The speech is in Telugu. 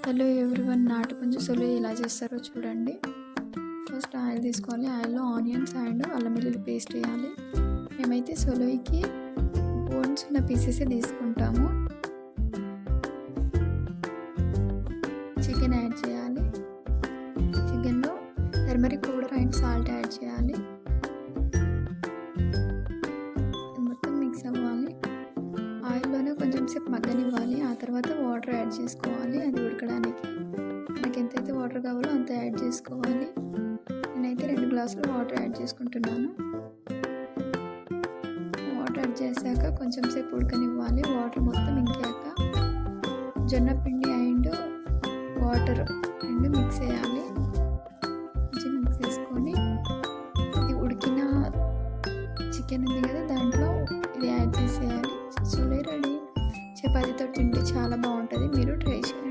హలో ఎవ్రీవన్, నాటుపుంజి సొలు ఎలా చేస్తారో చూడండి. ఫస్ట్ ఆయిల్ తీసుకోవాలి. ఆయిల్లో ఆనియన్స్ అండ్ అల్లం వెల్లుల్లి పేస్ట్ వేయాలి. మేమైతే సొలుకి బోన్స్ ఉన్న పీసెస్ తీసుకుంటాము. చికెన్ యాడ్ చేయాలి. చికెన్లో turmeric powder and salt add చేయాలి. మొత్తం మిక్స్ అవ్వాలి. ఆయిల్లోనే కొంచెం సేపు మగ్గనివ్వాలి. ఆ తర్వాత వాటర్ యాడ్ చేసుకోవాలి. అది ఉడకడానికి మనకి ఎంతైతే వాటర్ కావాలో అంత యాడ్ చేసుకోవాలి. నేనైతే 2 గ్లాసులు వాటర్ యాడ్ చేసుకుంటున్నాను. వాటర్ యాడ్ చేశాక కొంచెం సేపు ఉడకనివ్వాలి. వాటర్ మొత్తం ఇంకాక జొన్న పిండి అండ్ వాటర్ రెండు మిక్స్ చేయాలి. కొంచెం మిక్స్ చేసుకొని ఇది ఉడికిన చికెన్ ఉంది కదా, దాంట్లో ఇది యాడ్ చేసేయాలి. సొలు రెడీ. చపాతీతో తింటే చాలా బాగుంటుంది. మీరు ట్రై చేయండి.